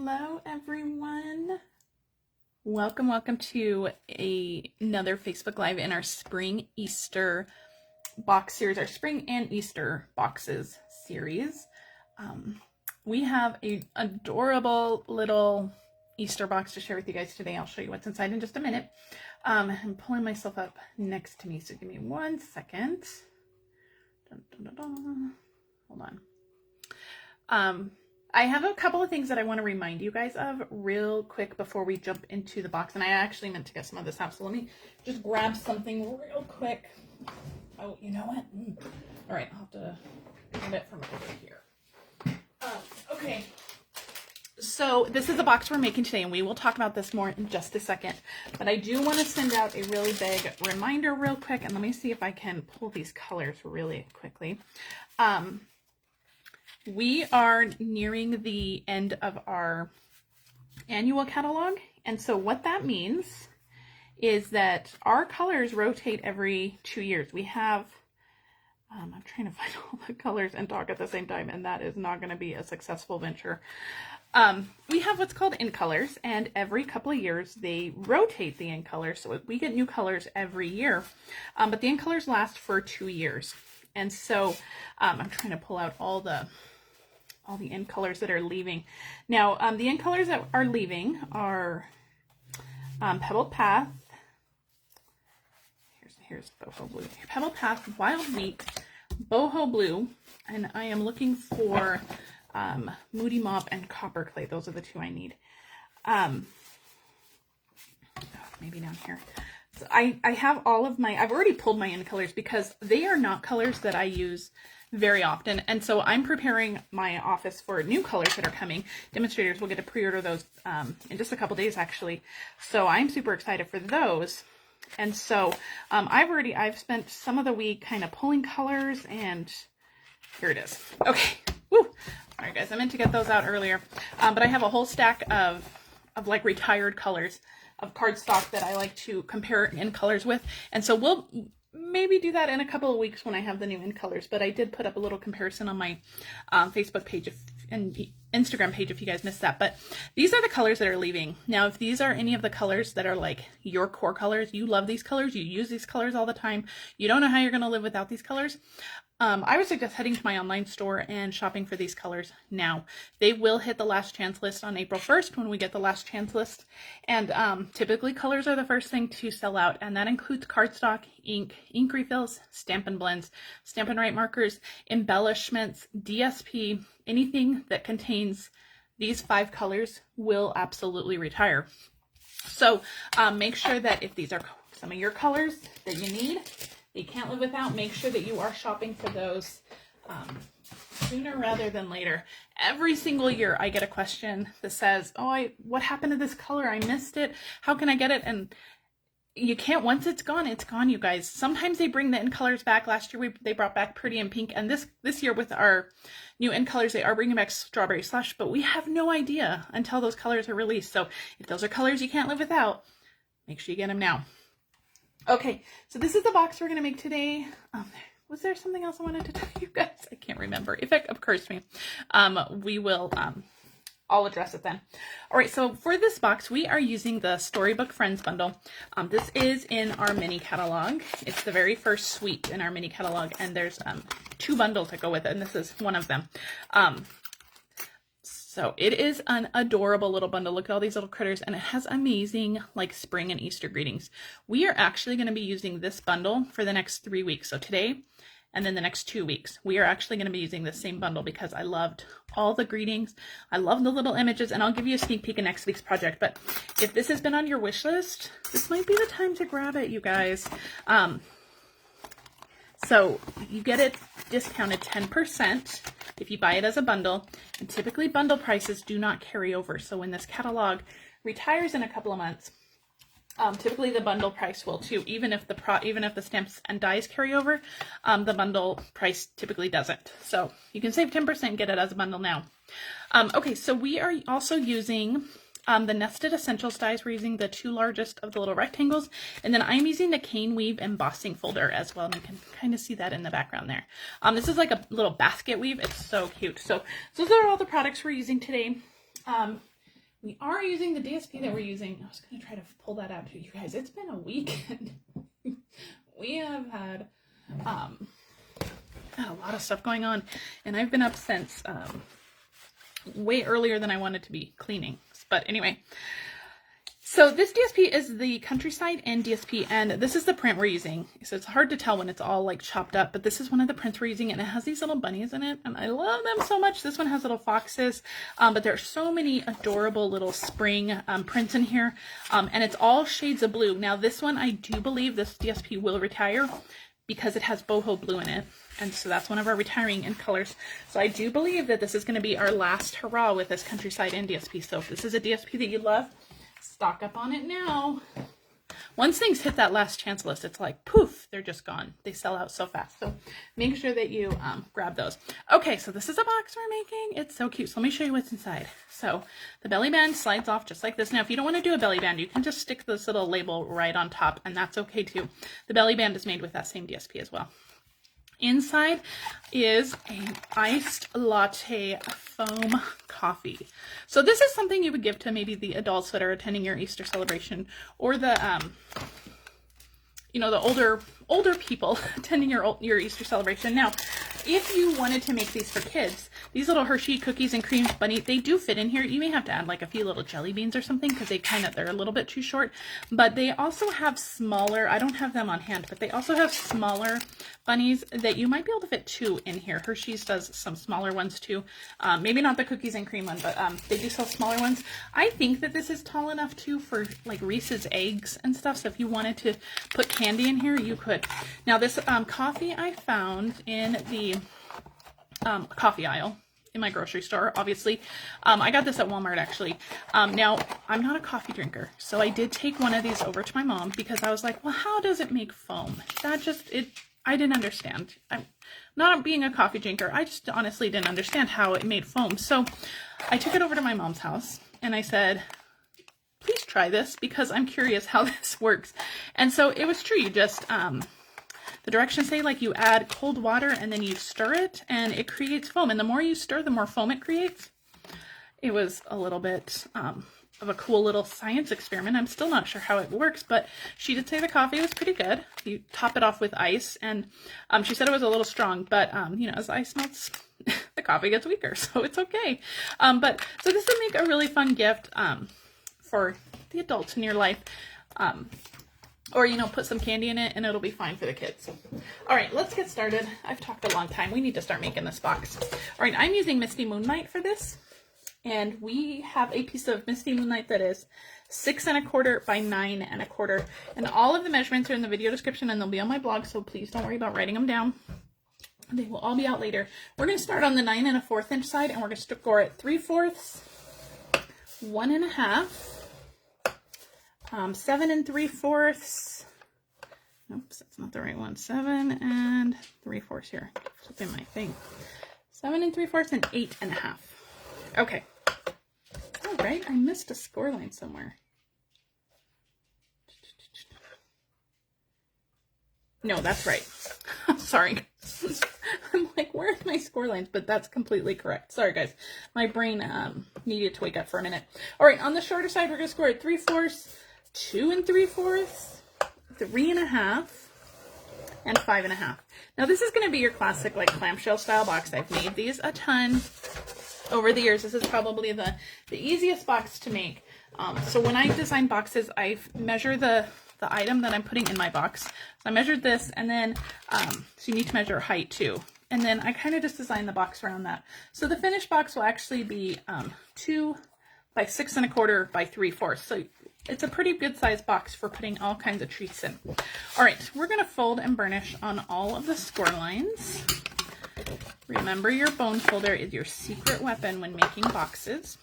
Hello everyone. Welcome to another Facebook Live in our Spring Easter box series, our Spring and Easter boxes series. We have an adorable little Easter box to share with you guys today. I'll show you what's inside in just a minute. I'm pulling myself up next to me, so give me 1 second. Dun, dun, dun, dun. Hold on. I have a couple of things that I want to remind you guys of real quick before we jump into the box. And I actually meant to get some of this out, so let me just grab something real quick. Oh, you know what? All right, I'll have to grab it from over here. Okay, so this is the box we're making today, and we will talk about this more in just a second. But I do want to send out a really big reminder real quick, and let me see if I can pull these colors really quickly. We are nearing the end of our annual catalog, and so what that means is that our colors rotate every 2 years. We have, I'm trying to find all the colors and talk at the same time, and that is not going to be a successful venture. We have what's called in colors, and every couple of years they rotate the in colors, so we get new colors every year, but the in colors last for 2 years. And so I'm trying to pull out all the in colors that are leaving. Now, the in colors that are leaving are Pebbled Path. Here's Boho Blue. Pebbled Path, Wild Wheat, Boho Blue, and I am looking for Moody Mauve and Copper Clay. Those are the two I need. Maybe down here. So I have all of my, I've already pulled my in colors because they are not colors that I use very often, and so I'm preparing my office for new colors that are coming. Demonstrators will get to pre-order those in just a couple days actually, so I'm super excited for those. And so I've spent some of the week kind of pulling colors, and here it is. Okay, woo! All right guys, I meant to get those out earlier, but I have a whole stack of like retired colors of cardstock that I like to compare in colors with, and so we'll maybe do that in a couple of weeks when I have the new in colors. But I did put up a little comparison on my Facebook page and Instagram page if you guys missed that. But these are the colors that are leaving. Now, if these are any of the colors that are like your core colors, you love these colors, you use these colors all the time, you don't know how you're going to live without these colors, I would suggest heading to my online store and shopping for these colors now. They will hit the last chance list on April 1st when we get the last chance list. And typically colors are the first thing to sell out, and that includes cardstock, ink refills, Stampin' Blends, Stampin' Write markers, embellishments, DSP, anything that contains these 5 colors will absolutely retire. So make sure that if these are some of your colors that you need, that you can't live without, make sure that you are shopping for those sooner rather than later. Every single year I get a question that says, oh, what happened to this color? I missed it. How can I get it? And you can't, once it's gone, you guys. Sometimes they bring the in colors back. Last year they brought back Pretty and Pink, and this year with our new in colors, they are bringing back Strawberry Slush, but we have no idea until those colors are released. So if those are colors you can't live without, make sure you get them now. Okay, so this is the box we're going to make today. Was there something else I wanted to tell you guys? I can't remember. If it occurs to me, we will, I'll address it then. All right, so for this box, we are using the Storybook Friends Bundle. This is in our mini catalog. It's the very first suite in our mini catalog, and there's 2 bundles that go with it, and this is one of them. So it is an adorable little bundle. Look at all these little critters, and it has amazing like spring and Easter greetings. We are actually going to be using this bundle for the next 3 weeks. So today and then the next 2 weeks, we are actually going to be using the same bundle because I loved all the greetings. I love the little images, and I'll give you a sneak peek of next week's project. But if this has been on your wish list, this might be the time to grab it, you guys. So you get it discounted 10% if you buy it as a bundle, and typically bundle prices do not carry over. So when this catalog retires in a couple of months, typically the bundle price will too. Even if the stamps and dies carry over, the bundle price typically doesn't. So you can save 10% and get it as a bundle now. Okay, so we are also using the Nested Essentials dies. We're using the 2 largest of the little rectangles, and then I'm using the Cane Weave embossing folder as well, and you can kind of see that in the background there. This is like a little basket weave. It's so cute. So those are all the products we're using today. we are using the DSP that we're using. I was going to try to pull that out to you guys. It's been a weekend. We have had a lot of stuff going on, and I've been up since way earlier than I wanted to be cleaning. But anyway, so this DSP is the Countryside Inn DSP, and this is the print we're using. So it's hard to tell when it's all like chopped up, but this is one of the prints we're using, and it has these little bunnies in it, and I love them so much. This one has little foxes, but there are so many adorable little spring prints in here, and it's all shades of blue. Now this one, I do believe this DSP will retire because it has Boho Blue in it, and so that's one of our retiring in colors. So I do believe that this is going to be our last hurrah with this Countryside Inn DSP. So if this is a DSP that you love, stock up on it now. Once things hit that last chance list, it's like poof, they're just gone. They sell out so fast. So make sure that you grab those. Okay, so this is a box we're making. It's so cute. So let me show you what's inside. So the belly band slides off just like this. Now, if you don't want to do a belly band, you can just stick this little label right on top, and that's okay too. The belly band is made with that same DSP as well. Inside is an iced latte foam coffee. So this is something you would give to maybe the adults that are attending your Easter celebration, or the you know, the older people attending your Easter celebration. Now, if you wanted to make these for kids, these little Hershey cookies and cream bunny, they do fit in here. You may have to add like a few little jelly beans or something because they're a little bit too short, but they also have smaller, I don't have them on hand, but they also have smaller bunnies that you might be able to fit 2 in here. Hershey's does some smaller ones too. Maybe not the cookies and cream one, but they do sell smaller ones. I think that this is tall enough too for like Reese's eggs and stuff. So if you wanted to put candy in here, you could. Now this coffee I found in the coffee aisle in my grocery store, obviously. I got this at Walmart actually. Now I'm not a coffee drinker, so I did take one of these over to my mom because I was like, well, how does it make foam? I didn't understand. I'm not being a coffee drinker. I just honestly didn't understand how it made foam. So I took it over to my mom's house and I said, please try this because I'm curious how this works. And so it was true. You just, the directions say like you add cold water and then you stir it and it creates foam. And the more you stir, the more foam it creates. It was a little bit of a cool little science experiment. I'm still not sure how it works, but she did say the coffee was pretty good. You top it off with ice, and she said it was a little strong, but you know, as ice melts, the coffee gets weaker, so it's okay. But so this would make a really fun gift for the adults in your life, or you know, put some candy in it and it'll be fine for the kids. All right, let's get started. I've talked a long time. We need to start making this box. All right, I'm using Misty Moonlight for this. And we have a piece of Misty Moonlight that is 6 1/4 by 9 1/4. And all of the measurements are in the video description and they'll be on my blog, so please don't worry about writing them down. They will all be out later. We're going to start on the 9 1/4 inch side, and we're going to score it 3/4, 1 1/2, 7 3/4. Oops, that's not the right one. 7 3/4 here. Flipping my thing. 7 3/4 and 8 1/2. Okay. All right, I missed a score line somewhere. No, that's right. Sorry. I'm like, where are my score lines? But that's completely correct. Sorry, guys. My brain needed to wake up for a minute. All right, on the shorter side, we're going to score it 3/4, 2 3/4, 3 1/2, and 5 1/2. Now, this is going to be your classic, like, clamshell style box. I've made these a ton over the years. This is probably the easiest box to make. So when I design boxes, I measure the item that I'm putting in my box. So I measured this, and then so you need to measure height too. And then I kind of just design the box around that. So the finished box will actually be 2 by 6 1/4 by 3/4. So it's a pretty good sized box for putting all kinds of treats in. All right, we're going to fold and burnish on all of the score lines. Remember, your bone folder is your secret weapon when making boxes.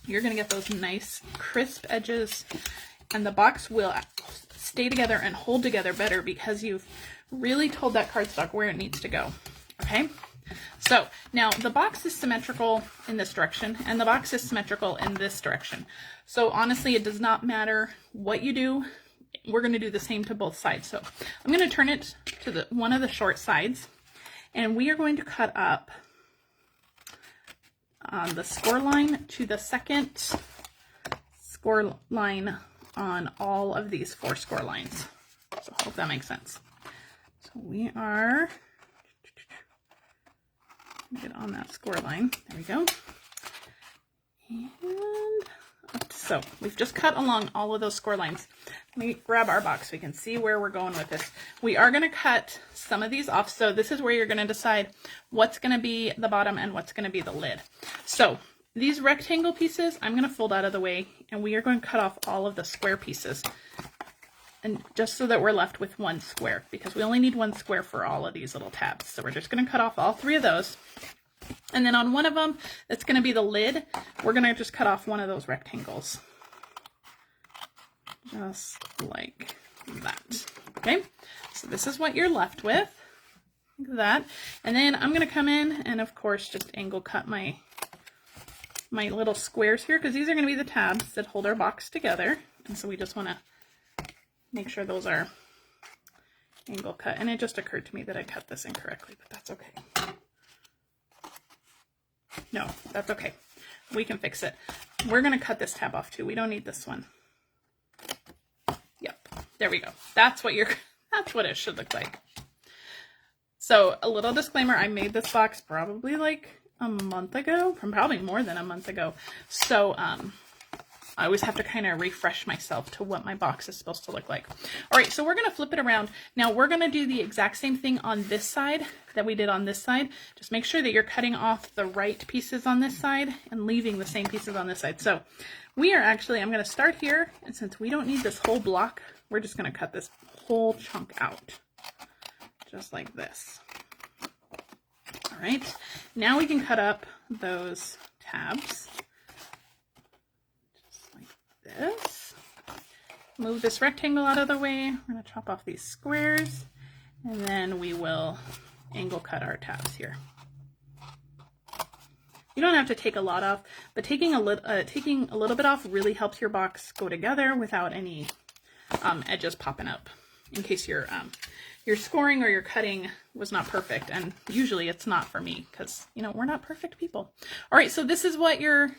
You're going to get those nice crisp edges, and the box will stay together and hold together better because you've really told that cardstock where it needs to go. Okay, so now the box is symmetrical in this direction and the box is symmetrical in this direction. So honestly, it does not matter what you do. We're going to do the same to both sides. So I'm going to turn it to one of the short sides, and we are going to cut up the score line to the second score line on all of these 4 score lines. So I hope that makes sense. So we are, get on that score line. There we go. And so we've just cut along all of those score lines. Let me grab our box so we can see where we're going with this. We are going to cut some of these off. So this is where you're going to decide what's going to be the bottom and what's going to be the lid. So these rectangle pieces, I'm going to fold out of the way, and we are going to cut off all of the square pieces. And just so that we're left with 1 square, because we only need 1 square for all of these little tabs. So we're just going to cut off all 3 of those. And then on one of them, that's going to be the lid, we're going to just cut off one of those rectangles. Just like that. Okay, so this is what you're left with, like that. And then I'm going to come in and, of course, just angle cut my little squares here, because these are going to be the tabs that hold our box together. And so we just want to make sure those are angle cut. And it just occurred to me that I cut this incorrectly, but that's okay. No, that's okay. We can fix it. We're going to cut this tab off too. We don't need this one. Yep. There we go. That's what it should look like. So a little disclaimer, I made this box probably like a month ago, probably more than a month ago. So, I always have to kind of refresh myself to what my box is supposed to look like. All right, so we're going to flip it around. Now we're going to do the exact same thing on this side that we did on this side. Just make sure that you're cutting off the right pieces on this side and leaving the same pieces on this side. So we are actually, I'm going to start here, and since we don't need this whole block, we're just going to cut this whole chunk out, just like this. All right, now we can cut up those tabs. This. Move this rectangle out of the way. We're going to chop off these squares, and then we will angle cut our tabs here. You don't have to take a lot off, but taking a little bit off really helps your box go together without any edges popping up, in case your scoring or your cutting was not perfect. And usually it's not for me, because you know, we're not perfect people. All right, so this is what your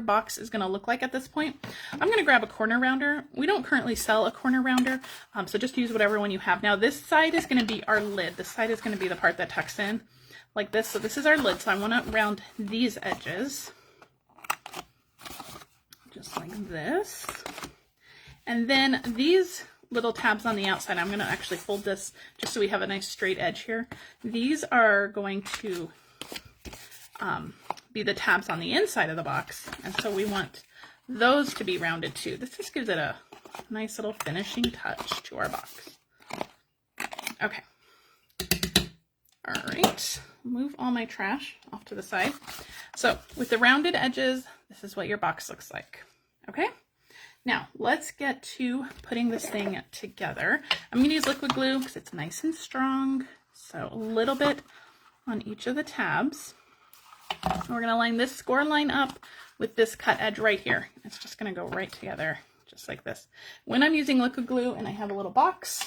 box is going to look like at this point. I'm going to grab a corner rounder. We don't currently sell a corner rounder, so just use whatever one you have. Now this side is going to be our lid. This side is going to be the part that tucks in like this. So this is our lid. So I want to round these edges just like this. And then these little tabs on the outside, I'm going to actually fold this just so we have a nice straight edge here. These are going to be the tabs on the inside of the box, and so we want those to be rounded too. This just gives it a nice little finishing touch to our box. Okay. All right, move all my trash off to the side. So with the rounded edges, this is what your box looks like. Okay, now let's get to putting this thing together. I'm going to use liquid glue because it's nice and strong. So a little bit on each of the tabs. We're going to line this score line up with this cut edge right here. It's just going to go right together, just like this. When I'm using liquid glue and I have a little box,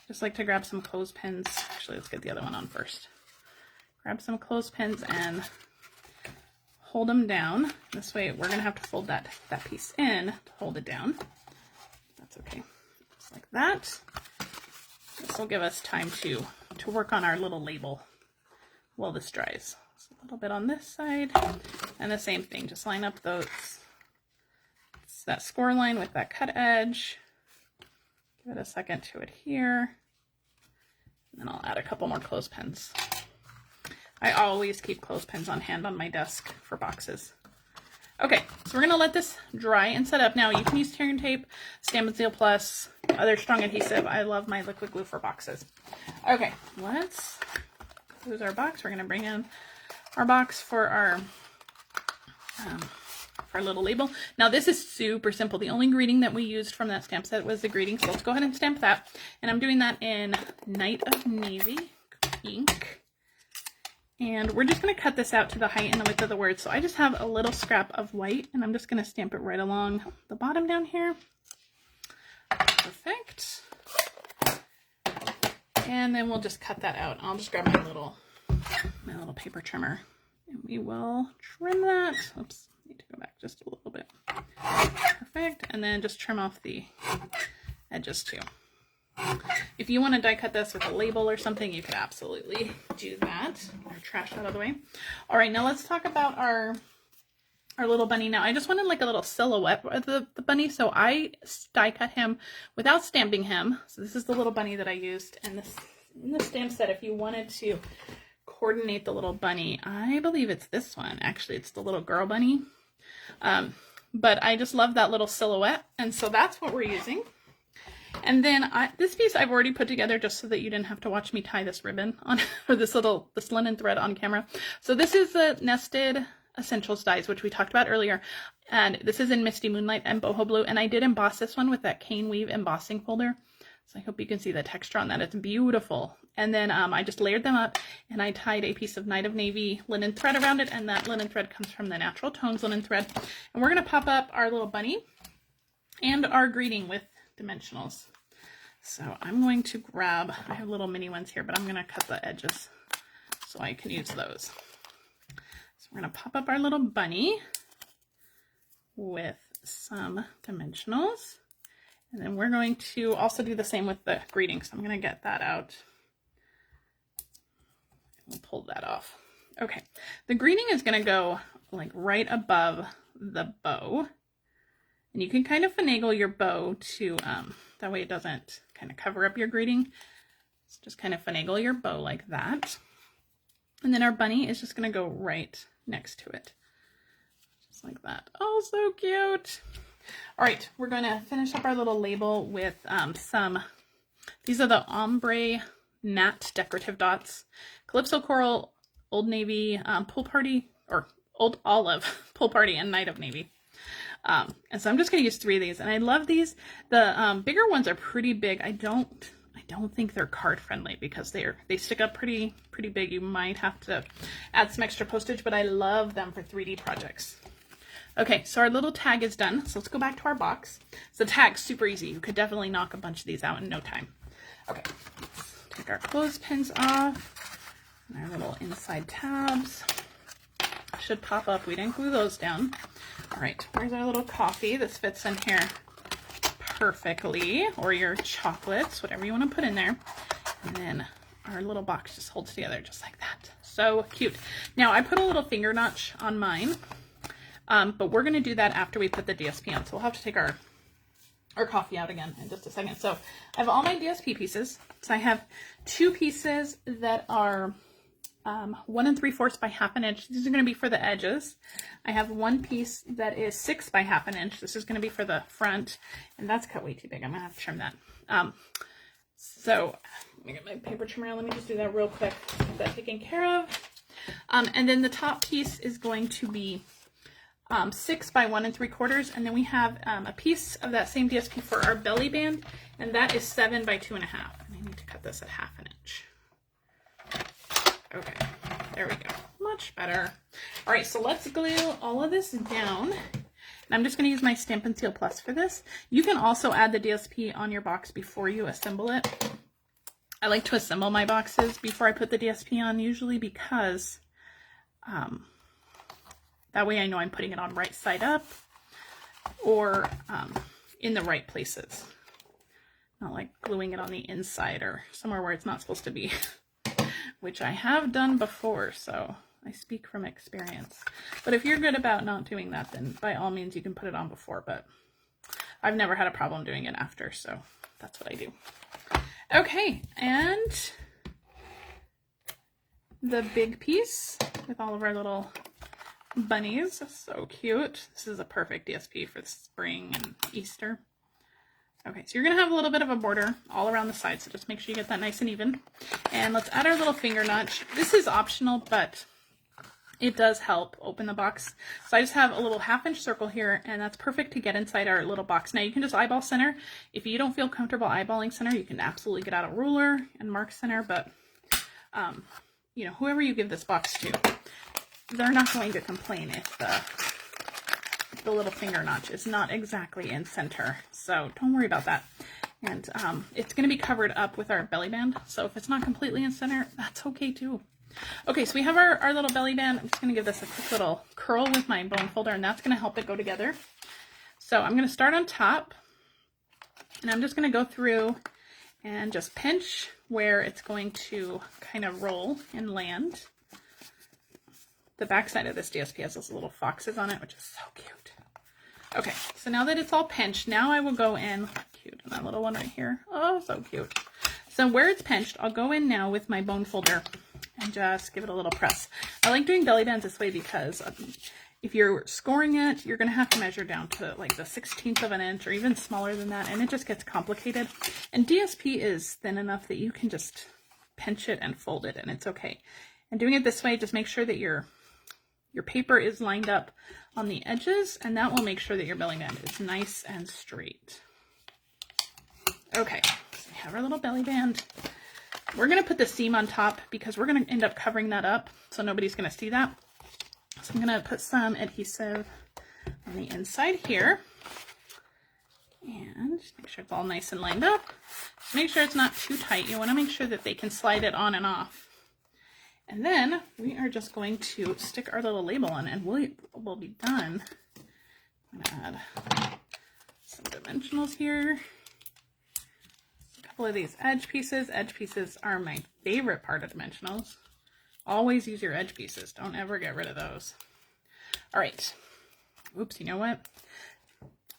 just like to grab some clothespins. Actually, let's get the other one on first. Grab some clothespins and hold them down. This way we're going to have to fold that piece in to hold it down. That's okay. Just like that. This will give us time to work on our little label while this dries. So a little bit on this side, and the same thing. Just line up that score line with that cut edge. Give it a second to adhere. And then I'll add a couple more clothespins. I always keep clothespins on hand on my desk for boxes. Okay, so we're going to let this dry and set up. Now you can use tearing tape, Stampin' Seal Plus, other strong adhesive. I love my liquid glue for boxes. Okay, let's close our box. We're going to bring in our box for our little label. Now this is super simple. The only greeting that we used from that stamp set was the greeting, so let's go ahead and stamp that. And I'm doing that in Night of Navy ink. And we're just going to cut this out to the height and the width of the word. So I just have a little scrap of white, and I'm just going to stamp it right along the bottom down here. Perfect. And then we'll just cut that out. I'll just grab my little paper trimmer, and we will trim that. Oops, need to go back just a little bit. Perfect. And then just trim off the edges too. If you want to die cut this with a label or something, you could absolutely do that. Our trash out of the way. All right, now let's talk about our little bunny. Now I just wanted like a little silhouette of the bunny, so I die cut him without stamping him. So this is the little bunny that I used, and this in the stamp set, if you wanted to coordinate the little bunny, I believe it's this one. Actually, it's the little girl bunny. But I just love that little silhouette, and so that's what we're using. And then this piece I've already put together just so that you didn't have to watch me tie this ribbon on, or this linen thread on camera. So this is the Nested Essentials dies, which we talked about earlier. And this is in Misty Moonlight and Boho Blue. And I did emboss this one with that cane weave embossing folder. So I hope you can see the texture on that. It's beautiful. And then I just layered them up, and I tied a piece of Night of Navy linen thread around it. And that linen thread comes from the Natural Tones linen thread. And we're going to pop up our little bunny and our greeting with dimensionals. So I'm going to grab, I have little mini ones here, but I'm going to cut the edges so I can use those. So we're going to pop up our little bunny with some dimensionals. And then we're going to also do the same with the greeting. So I'm going to get that out. We'll pull that off. Okay, the greeting is going to go like right above the bow. And you can kind of finagle your bow to, that way it doesn't kind of cover up your greeting. So just kind of finagle your bow like that. And then our bunny is just going to go right next to it. Just like that. Oh, so cute. All right, we're going to finish up our little label with these are the ombre matte decorative dots. Calypso Coral, Old Navy, Pool Party, or Old Olive, Pool Party, and Night of Navy. And so I'm just going to use 3 of these, and I love these. The bigger ones are pretty big. I don't think they're card friendly because they stick up pretty big. You might have to add some extra postage, but I love them for 3D projects. Okay, so our little tag is done. So let's go back to our box. So the tag's super easy. You could definitely knock a bunch of these out in no time. Okay, let's take our clothespins off and our little inside tabs. Should pop up. We didn't glue those down. All right, here's our little coffee. This fits in here perfectly, or your chocolates, whatever you want to put in there. And then our little box just holds together just like that. So cute. Now I put a little finger notch on mine, but we're going to do that after we put the DSP on. So we'll have to take our coffee out again in just a second. So I have all my DSP pieces. So I have 2 pieces that are 1 3/4 by 1/2 inch. These are going to be for the edges. I have 1 piece that is 6 by 1/2 inch. This is going to be for the front, and that's cut way too big. I'm going to have to trim that. So let me get my paper trimmer. Let me just do that real quick. Get that taken care of. And then the top piece is going to be 6 by 1 3/4, and then we have a piece of that same DSP for our belly band, and that is 7 by 2 1/2. And I need to cut this at 1/2 inch. Okay, there we go. Much better. All right, so let's glue all of this down. And I'm just going to use my Stampin' Seal Plus for this. You can also add the DSP on your box before you assemble it. I like to assemble my boxes before I put the DSP on, usually because that way I know I'm putting it on right side up or in the right places. Not like gluing it on the inside or somewhere where it's not supposed to be. Which I have done before, so I speak from experience. But if you're good about not doing that, then by all means you can put it on before, but I've never had a problem doing it after, so that's what I do. Okay, and the big piece with all of our little bunnies. So cute. This is a perfect DSP for the spring and Easter. Okay, so you're going to have a little bit of a border all around the side, so just make sure you get that nice and even. And let's add our little finger notch. This is optional, but it does help open the box. So I just have a little 1/2 inch circle here, and that's perfect to get inside our little box. Now you can just eyeball center. If you don't feel comfortable eyeballing center, you can absolutely get out a ruler and mark center, but you know, whoever you give this box to, they're not going to complain if the little finger notch is not exactly in center, so don't worry about that. And it's going to be covered up with our belly band, so if it's not completely in center, that's okay too. Okay, so we have our little belly band. I'm just going to give this a quick little curl with my bone folder, and that's going to help it go together. So I'm going to start on top, and I'm just going to go through and just pinch where it's going to kind of roll and land. The back side of this DSP has those little foxes on it, which is so cute. Okay, so now that it's all pinched, now I will go in, cute, and that little one right here. Oh, so cute. So where it's pinched, I'll go in now with my bone folder and just give it a little press. I like doing belly bands this way because if you're scoring it, you're going to have to measure down to like the 1/16 of an inch or even smaller than that, and it just gets complicated. And DSP is thin enough that you can just pinch it and fold it, and it's okay. And doing it this way, just make sure that your paper is lined up on the edges, and that will make sure that your belly band is nice and straight. Okay, so we have our little belly band. We're going to put the seam on top because we're going to end up covering that up, so nobody's going to see that. So I'm going to put some adhesive on the inside here, and just make sure it's all nice and lined up. Just make sure it's not too tight. You want to make sure that they can slide it on and off. And then we are just going to stick our little label on, and we'll be done. I'm going to add some dimensionals here. A couple of these edge pieces. Edge pieces are my favorite part of dimensionals. Always use your edge pieces. Don't ever get rid of those. All right. Oops, you know what?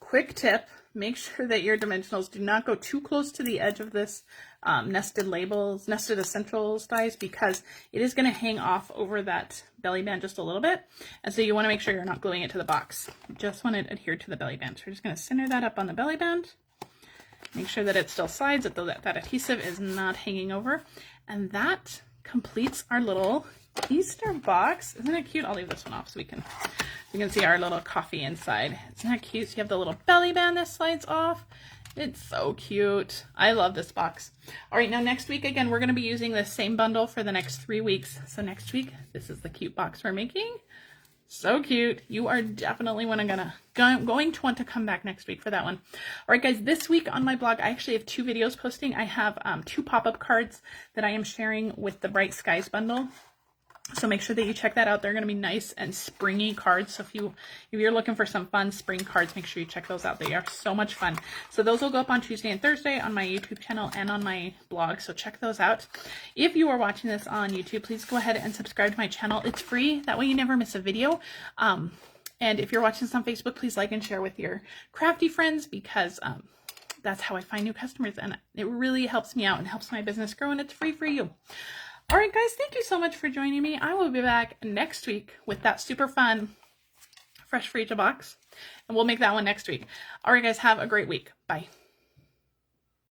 Quick tip. Make sure that your dimensionals do not go too close to the edge of this nested essentials dies, because it is going to hang off over that belly band just a little bit. And so you want to make sure you're not gluing it to the box. You just want to adhere to the belly band. So we're just going to center that up on the belly band. Make sure that it still slides, that adhesive is not hanging over. And that completes our little Easter box. Isn't it cute? I'll leave this one off so you can see our little coffee inside. Isn't that cute? So you have the little belly band that slides off. It's so cute. I love this box. All right, now next week, again, we're going to be using the same bundle for the next 3 weeks. So next week, this is the cute box we're making. So cute. You are definitely going to want to come back next week for that one. All right, guys, this week on my blog, I actually have 2 videos posting. I have 2 pop-up cards that I am sharing with the Bright Skies bundle. So make sure that you check that out. They're going to be nice and springy cards. So if you're looking for some fun spring cards, make sure you check those out. They are so much fun. So those will go up on Tuesday and Thursday on my YouTube channel and on my blog. So check those out. If you are watching this on YouTube, please go ahead and subscribe to my channel. It's free. That way you never miss a video. And if you're watching this on Facebook, please like and share with your crafty friends, because that's how I find new customers. And it really helps me out and helps my business grow, and it's free for you. All right, guys, thank you so much for joining me. I will be back next week with that super fun Fresh Freesia box, and we'll make that one next week. All right, guys, have a great week. Bye.